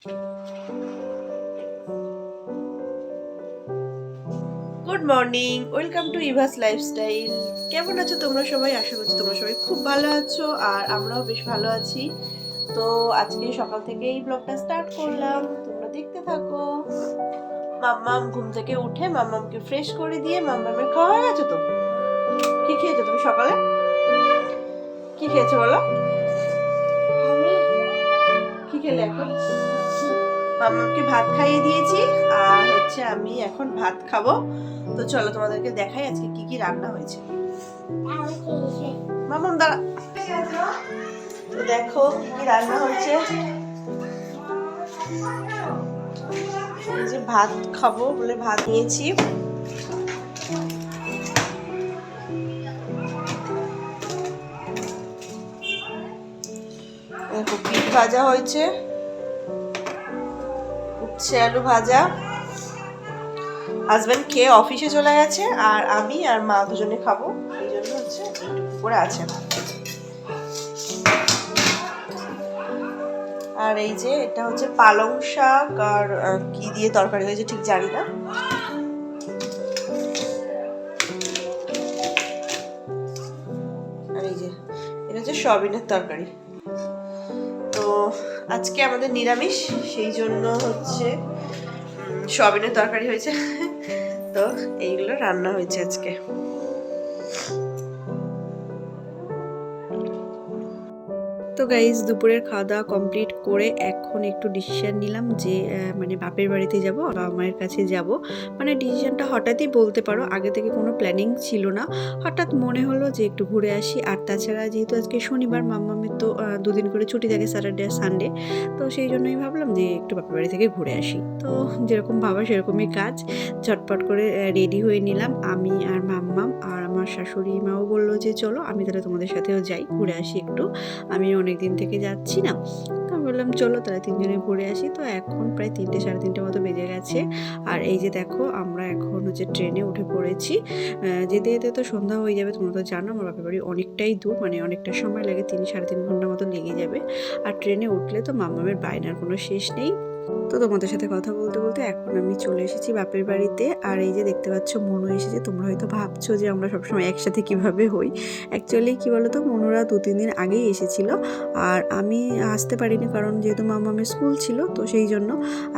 Good morning, welcome to Eva's lifestyle. কেমন আছো তোমরা সবাই? আশা করছি তোমরা সবাই খুব ভালো আছো, আর আমরাও বেশ ভালো আছি। তো আজকে সকাল থেকে এই ব্লগটা স্টার্ট করলাম, তোমরা দেখতে থাকো। মাম্মাম ঘুম থেকে উঠে মাম্মামকে ফ্রেশ করে দিয়ে, মাম্মামের খাওয়া হয়ে গেছে তো? কি খেয়েছো তুমি সকালে? কি খেয়েছো বলো? কি খেলে এখন? মাম্মামকে ভাত খাইয়ে দিয়েছি, আর হচ্ছে আমি এখন ভাত খাবো। তো চলো তোমাদেরকে দেখাই আজকে কি কি রান্না হয়েছে। মাম্মাম দাঁড়া। তো দেখো কি কি রান্না হয়েছে। এই যে ভাত খাবো বলে ভাত নিয়েছি। দেখো পিঠ ভাজা হয়েছে, উচ্ছে আলু ভাজা। হাজবেন্ড খেয়ে অফিসে চলে গেছে, আর আমি আর মা দুজনে খাবো, এই জন্য হচ্ছে এইটুকু করে আছে। আর এই যে এটা হচ্ছে পালং শাক, আর কি দিয়ে তরকারি হয়েছে ঠিক জানি না। আর এই যে এটা হচ্ছে সয়াবিনের তরকারি। তো আজকে আমাদের নিরামিষ, সেই জন্য হচ্ছে সয়াবিনের তরকারি হয়েছে। তো এইগুলো রান্না হয়েছে আজকে। তো গাইজ দুপুরের খাওয়া দাওয়া কমপ্লিট করে এখন একটু ডিসিশন নিলাম যে মানে বাপের বাড়িতে যাব, বাবা মায়ের কাছে যাব। মানে ডিসিশনটা হঠাৎই বলতে পারো, আগে থেকে কোনো প্ল্যানিং ছিল না। হঠাৎ মনে হলো যে একটু ঘুরে আসি। আর তাছাড়া যেহেতু আজকে শনিবার, মাম্মামের তো দুদিন করে ছুটি থাকে, স্যাটারডে আর সানডে। তো সেই জন্যই ভাবলাম যে একটু বাপের বাড়ি থেকে ঘুরে আসি। তো যেরকম ভাবা সেরকমই কাজ, ঝটপট করে রেডি হয়ে নিলাম আমি আর মাম্মাম। আর আমার শাশুড়ি মাও বললো যে চলো আমি তাহলে তোমাদের সাথেও যাই, ঘুরে আসি একটু, আমি অনেক দিন থেকে যাচ্ছি না। তো বললাম চলো তাহলে তিনজনে ঘুরে আসি। তো এখন প্রায় 3টে সাড়ে 3টে মতো বেজে গেছে। আর এই যে দেখো আমরা এখন হচ্ছে ট্রেনে উঠে পড়েছি। যেতে যেতে তো সন্ধ্যা হয়ে যাবে, তোমরা তো জানো আমার বাপের বাড়ি অনেকটাই দূর, মানে অনেকটা সময় লাগে, 3 সাড়ে 3 ঘন্টা মতো লেগে যাবে। আর ট্রেনে উঠলে তো মামামের বায়নার কোনো শেষ নেই। তো তোমাদের সাথে কথা বলতে বলতে এখন আমি চলে এসেছি বাপের বাড়িতে। আর এই যে দেখতে পাচ্ছ মনু এসেছে। তোমরা হয়তো ভাবছো যে আমরা সবসময় একসাথে কিভাবে হই। অ্যাকচুয়ালি কি বলতো, মনুরা 2-3 দিন আগেই এসেছিল, আর আমি আসতে পারিনি কারণ যেহেতু মামামের স্কুল ছিল। তো সেই জন্য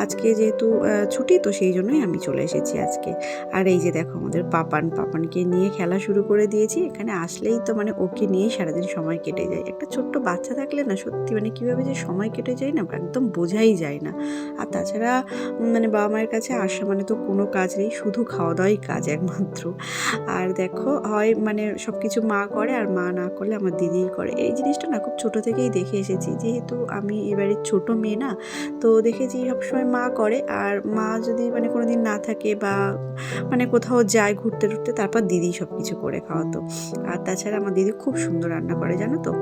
আজকে যেহেতু ছুটি, তো সেই জন্যই আমি চলে এসেছি আজকে। আর এই যে দেখো আমাদের পাপানকে নিয়ে খেলা শুরু করে দিয়েছি। এখানে আসলেই তো মানে ওকে নিয়েই সারাদিন সময় কেটে যায়। একটা ছোট্ট বাচ্চা থাকলে না সত্যি মানে কীভাবে যে সময় কেটে যায় না একদম বোঝাই যায় না। আর তাছাড়া মানে বাবা মায়ের কাছে আসা মানে তো কোনো কাজ নেই, শুধু খাওয়া দাওয়াই কাজ একমাত্র। আর দেখো হয় মানে সব কিছু মা করে, আর মা না করলে আমার দিদিই করে। এই জিনিসটা না খুব ছোট থেকেই দেখে এসেছি, যেহেতু আমি এবারে ছোট মেয়ে না, তো দেখেছি সবসময় মা করে। আর মা যদি মানে কোনো দিন না থাকে বা মানে কোথাও যায় ঘুরতে টুরতে, তারপর দিদি সব কিছু করে খাওয়াতো। আর তাছাড়া আমার দিদি খুব সুন্দর রান্না করে জানো তো।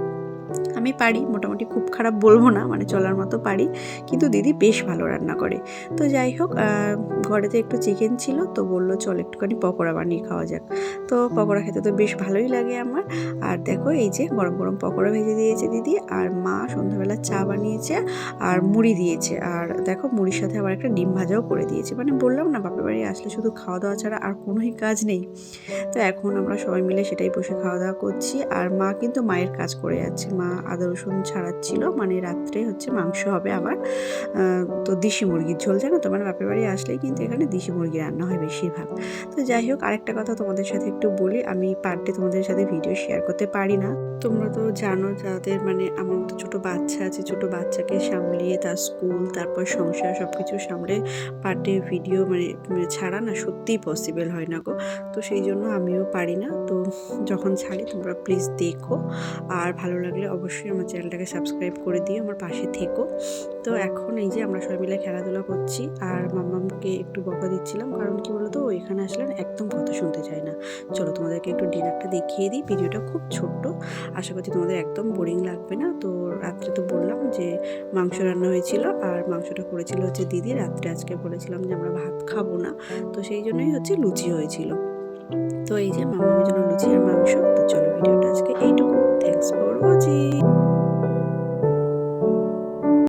আমি পারি মোটামুটি, খুব খারাপ বলবো না, মানে চলার মতো পারি, কিন্তু দিদি বেশ ভালো রান্না করে। তো যাই হোক, ঘরেতে একটু চিকেন ছিল, তো বললো চল একটুখানি পকোড়া বানিয়ে খাওয়া যাক। তো পকোড়া খেতে তো বেশ ভালোই লাগে আমার। আর দেখো এই যে গরম গরম পকোড়া ভেজে দিয়েছে দিদি, আর মা সন্ধ্যাবেলা চা বানিয়েছে আর মুড়ি দিয়েছে। আর দেখো মুড়ির সাথে আবার একটা ডিম ভাজাও করে দিয়েছে। মানে বললাম না বাপের বাড়ি আসলে শুধু খাওয়া দাওয়া ছাড়া আর কোনোই কাজ নেই। তো এখন আমরা সবাই মিলে সেটাই বসে খাওয়া দাওয়া করছি। আর মা কিন্তু মায়ের কাজ করে যাচ্ছে, মা আদা রসুন ছাড়াচ্ছিল, মানে রাত্রে হচ্ছে মাংস হবে আবার। তো দেশি মুরগির ঝোল, জানো তো মানে বাপের বাড়ি আসলেই কিন্তু এখানে দেশি মুরগি রান্না হয় বেশিরভাগ। তো যাই হোক, আরেকটা কথা তোমাদের সাথে একটু বলি, আমি পার ডে তোমাদের সাথে ভিডিও শেয়ার করতে পারি না। তোমরা তো জানো যাদের মানে আমার মতো ছোটো বাচ্চা আছে, ছোটো বাচ্চাকে সামলিয়ে তার স্কুল, তারপর সংসার সব কিছু সামলে পার ডে ভিডিও মানে ছাড়া না সত্যিই পসিবল হয় না গো। তো সেই জন্য আমিও পারি না। তো যখন ছাড়ি তোমরা প্লিজ দেখো, আর ভালো লাগলে অবশ্যই আমার চ্যানেলটাকে সাবস্ক্রাইব করে দিও, আমার পাশে থেকো। তো এখন এই যে আমরা সবাই মিলে খেলাধুলা করছি, আর মাম্মামকে একটু বকা দিচ্ছিলাম, কারণ কি বলতো ও এখানে আসলে একদম কথা শুনতে চায় না। চলো তোমাদেরকে একটু ডিনারটা দেখিয়ে দিই, ভিডিওটা খুব ছোট্ট, আশা করছি তোমাদের একদম বোরিং লাগবে না। তো রাত্রে তো বললাম যে মাংস রান্না হয়েছিল, আর মাংসটা করেছিল হচ্ছে দিদি। রাত্রে আজকে বলেছিলাম যে আমরা ভাত খাবো না, তো সেই জন্যই হচ্ছে লুচি হয়েছিল। তো এই যে মামামের জন্য লুচি আর মাংস। তো চলো ভিডিওটা আজকে এইটুকু। Thanks for watching.